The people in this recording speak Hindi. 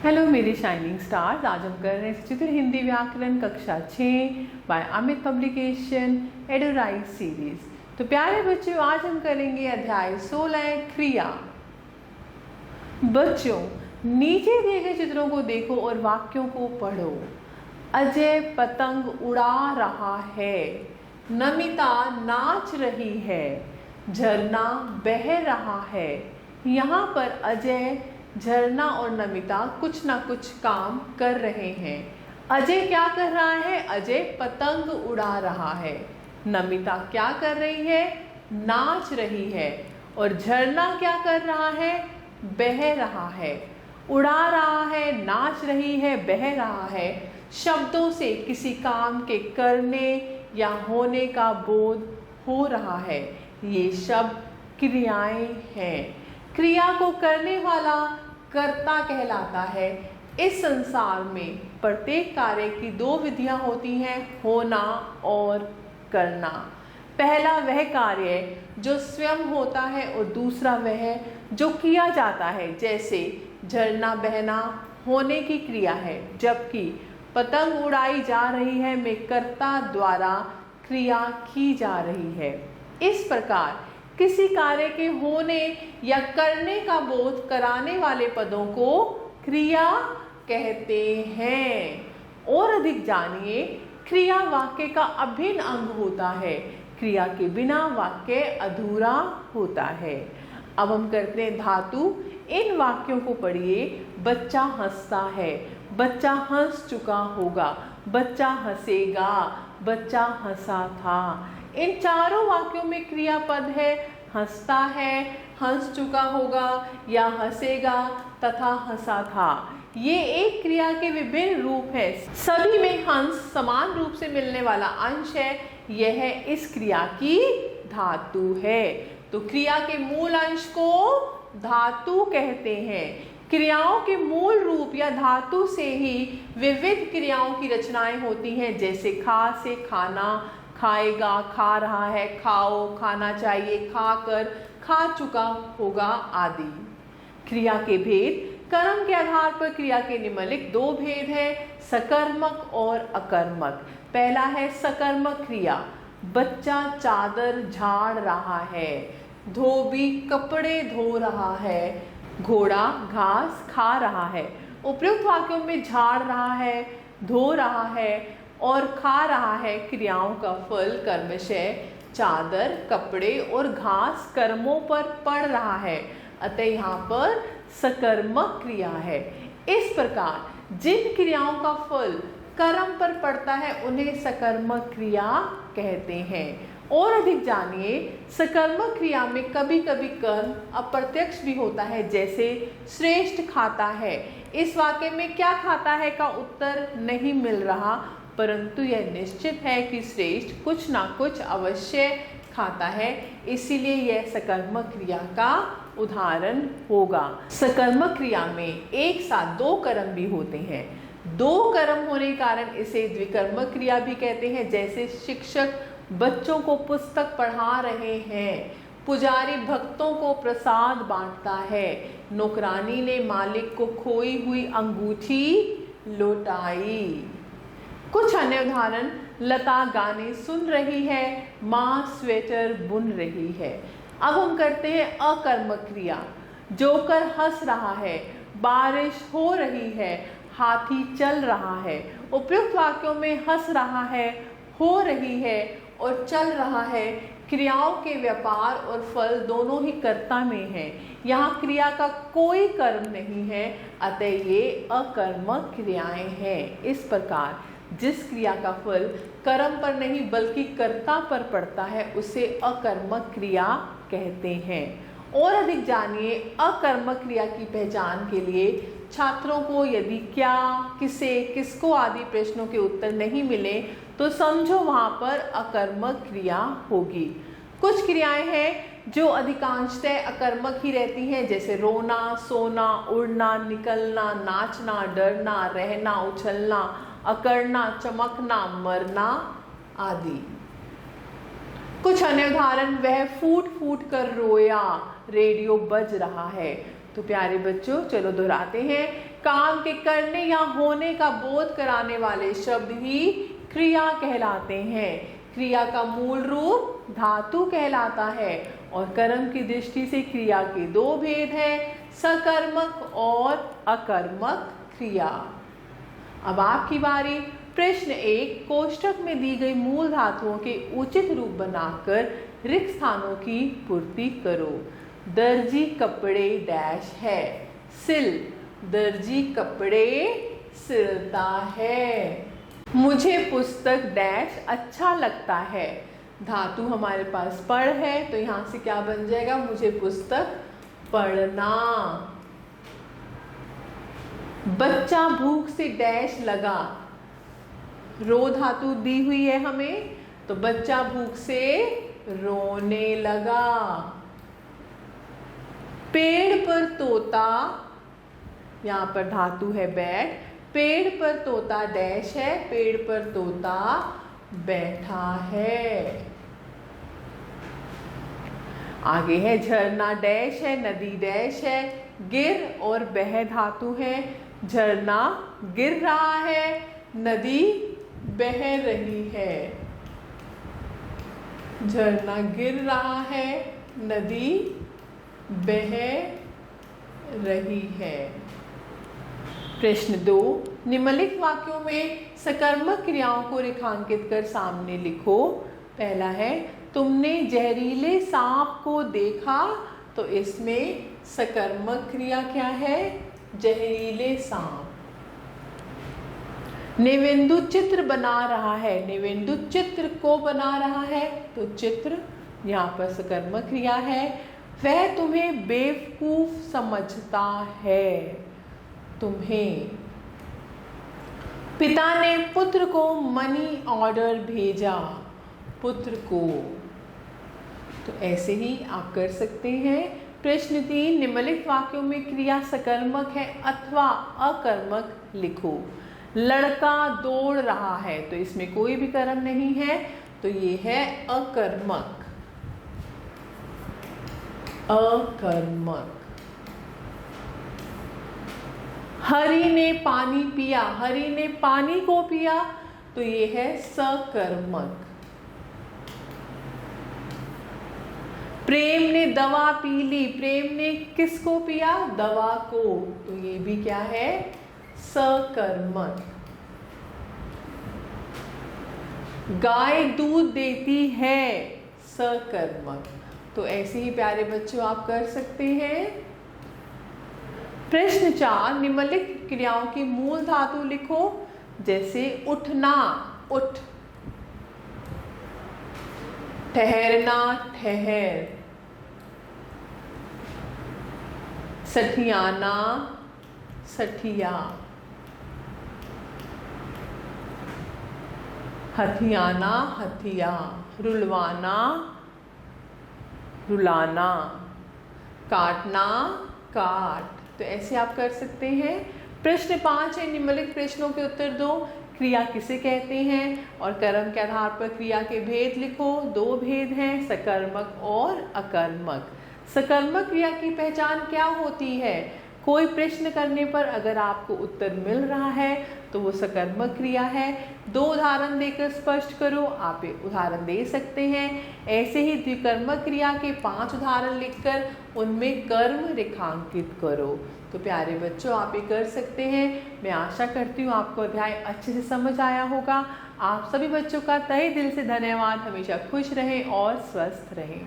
हेलो मेरी शाइनिंग स्टार्स, आज हम कर रहे हैं सचित्र हिंदी व्याकरण कक्षा 6 बाय अमित पब्लिकेशन एडोराइज सीरीज। तो प्यारे बच्चों, आज हम करेंगे अध्याय 16 क्रिया। बच्चों, नीचे दिए गए चित्रों को देखो और वाक्यों को पढ़ो। अजय पतंग उड़ा रहा है, नमिता नाच रही है, झरना बह रहा है। यहाँ पर अजय, झरना और नमिता कुछ ना कुछ काम कर रहे हैं। अजय क्या कर रहा है? अजय पतंग उड़ा रहा है। नमिता क्या कर रही है? नाच रही है। और झरना क्या कर रहा है? बह रहा है। उड़ा रहा है, नाच रही है, बह रहा है। शब्दों से किसी काम के करने या होने का बोध हो रहा है। ये शब्द क्रियाएं हैं। क्रिया को करने वाला कर्ता कहलाता है। इस संसार में प्रत्येक कार्य की दो विधियां होती हैं, होना और करना। पहला वह कार्य जो स्वयं होता है और दूसरा वह जो किया जाता है। जैसे झरना बहना होने की क्रिया है, जबकि पतंग उड़ाई जा रही है में कर्ता द्वारा क्रिया की जा रही है। इस प्रकार किसी कार्य के होने या करने का बोध कराने वाले पदों को क्रिया कहते हैं। और अधिक जानिए, क्रिया वाक्य का अभिन्न अंग होता है। क्रिया के बिना वाक्य अधूरा होता है। अब हम करते हैं धातु। इन वाक्यों को पढ़िए। बच्चा हंसता है, बच्चा हंस चुका होगा, बच्चा हंसेगा, बच्चा हंसा था। इन चारों वाक्यों में क्रियापद है। हंसता है, हंस चुका होगा या हंसेगा तथा हंसा था। ये एक क्रिया के विभिन्न रूप है। सभी में हंस समान रूप से मिलने वाला अंश है। यह इस क्रिया की धातु है। तो क्रिया के मूल अंश को धातु कहते हैं। क्रियाओं के मूल रूप या धातु से ही विविध क्रियाओं की रचनाएं होती हैं। जैसे खा से खाना, खाएगा, खा रहा है, खाओ, खाना चाहिए, खाकर, खा चुका होगा आदि। क्रिया के भेद। कर्म के आधार पर क्रिया के निम्नलिखित दो भेद हैं, सकर्मक और अकर्मक। पहला है सकर्मक क्रिया। बच्चा चादर झाड़ रहा है, धोबी कपड़े धो रहा है, घोड़ा घास खा रहा है। उपयुक्त वाक्यों में झाड़ रहा है, धो रहा है और खा रहा है क्रियाओं का फल कर्मशः चादर, कपड़े और घास कर्मों पर पड़ रहा है। अतः यहाँ पर सकर्मक क्रिया है। इस प्रकार जिन क्रियाओं का फल कर्म पर पड़ता है उन्हें सकर्मक क्रिया कहते हैं। और अधिक जानिए, सकर्मक क्रिया में कभी कभी कर्म अप्रत्यक्ष भी होता है। जैसे श्रेष्ठ खाता है। इस वाक्य में क्या खाता है का उत्तर नहीं मिल रहा, परंतु यह निश्चित है कि श्रेष्ठ कुछ ना कुछ अवश्य खाता है, इसीलिए यह सकर्मक क्रिया का उदाहरण होगा। सकर्मक क्रिया में एक साथ दो कर्म भी होते हैं। दो कर्म होने के कारण इसे द्विकर्मक क्रिया भी कहते हैं। जैसे शिक्षक बच्चों को पुस्तक पढ़ा रहे हैं, पुजारी भक्तों को प्रसाद बांटता है, नौकरानी ने मालिक को खोई हुई अंगूठी लौटाई। कुछ अन्य उदाहरण। लता गाने सुन रही है, माँ स्वेटर बुन रही है। अब हम करते हैं अकर्मक क्रिया। जोकर हंस रहा है, बारिश हो रही है, हाथी चल रहा है। उपयुक्त वाक्यों में हंस रहा है, हो रही है और चल रहा है क्रियाओं के व्यापार और फल दोनों ही कर्ता में है। यहाँ क्रिया का कोई कर्म नहीं है, अतः ये अकर्मक क्रियाएं हैं। इस प्रकार जिस क्रिया का फल कर्म पर नहीं बल्कि कर्ता पर पड़ता है उसे अकर्मक क्रिया कहते हैं। और अधिक जानिए, अकर्मक क्रिया की पहचान के लिए छात्रों को यदि क्या, किसे, किसको आदि प्रश्नों के उत्तर नहीं मिले तो समझो वहां पर अकर्मक क्रिया होगी। कुछ क्रियाएं हैं जो अधिकांशतः अकर्मक ही रहती हैं। जैसे रोना, सोना, उड़ना, निकलना, नाचना, डरना, रहना, उछलना, अकड़ना, चमकना, मरना आदि। कुछ अन्य उदाहरण। वह फूट फूट कर रोया, रेडियो बज रहा है। तो प्यारे बच्चों, चलो दोहराते हैं। काम के करने या होने का बोध कराने वाले शब्द ही क्रिया कहलाते हैं। क्रिया का मूल रूप धातु कहलाता है और कर्म की दृष्टि से क्रिया के दो भेद हैं, सकर्मक और अकर्मक क्रिया। अब आपकी बारी। प्रश्न 1, कोष्ठक में दी गई मूल धातुओं के उचित रूप बनाकर रिक्त स्थानों की पूर्ति करो। दर्जी कपड़े डैश है, सिल। दर्जी कपड़े सिलता है। मुझे पुस्तक डैश अच्छा लगता है। धातु हमारे पास पढ़ है तो यहाँ से क्या बन जाएगा, मुझे पुस्तक पढ़ना। बच्चा भूख से डैश लगा। रो धातु दी हुई है हमें, तो बच्चा भूख से रोने लगा। पेड़ पर तोता, यहाँ पर धातु है बैठ। पेड़ पर तोता डैश है, पेड़ पर तोता बैठा है। आगे है झरना डैश है, नदी डैश है। गिर और बह धातु है। झरना गिर रहा है, नदी बह रही है। झरना गिर रहा है, नदी बह रही है। प्रश्न 2, निम्नलिखित वाक्यों में सकर्मक क्रियाओं को रेखांकित कर सामने लिखो। पहला है, तुमने जहरीले सांप को देखा, तो इसमें सकर्मक क्रिया क्या है, जहरीले सांप। निवेंदु चित्र बना रहा है, निवेंदु चित्र को बना रहा है, तो चित्र यहाँ पर सकर्मक क्रिया है। वह तुम्हें बेवकूफ समझता है, तुम्हें। पिता ने पुत्र को मनी ऑर्डर भेजा, पुत्र को। तो ऐसे ही आप कर सकते हैं। प्रश्न 3, निम्नलिखित वाक्यों में क्रिया सकर्मक है अथवा अकर्मक लिखो। लड़का दौड़ रहा है, तो इसमें कोई भी कर्म नहीं है, तो ये है अकर्मक। अकर्मक। हरि ने पानी पिया, हरि ने पानी को पिया, तो ये है सकर्मक। प्रेम ने दवा पी ली, प्रेम ने किसको पिया, दवा को, तो ये भी क्या है, सकर्मक। गाय दूध देती है, सकर्मक। तो ऐसे ही प्यारे बच्चों आप कर सकते हैं। प्रश्न 4, निम्नलिखित क्रियाओं की मूल धातु लिखो। जैसे उठना, उठ। ठहरना, ठहर। सठियाना, सठिया। हथियाना, हथिया। रुलवाना, रुलाना। काटना, काट। तो ऐसे आप कर सकते हैं। प्रश्न 5 है, निम्नलिखित प्रश्नों के उत्तर दो। क्रिया किसे कहते हैं और कर्म के आधार पर क्रिया के भेद लिखो। 2 भेद हैं, सकर्मक और अकर्मक। सकर्मक क्रिया की पहचान क्या होती है? कोई प्रश्न करने पर अगर आपको उत्तर मिल रहा है तो वो सकर्मक क्रिया है। 2 उदाहरण देकर स्पष्ट करो। आप उदाहरण दे सकते हैं। ऐसे ही द्विकर्मक क्रिया के 5 उदाहरण लिखकर उनमें कर्म रेखांकित करो। तो प्यारे बच्चों आप ये कर सकते हैं। मैं आशा करती हूँ आपको अध्याय अच्छे से समझ आया होगा। आप सभी बच्चों का तहे दिल से धन्यवाद। हमेशा खुश रहें और स्वस्थ रहें।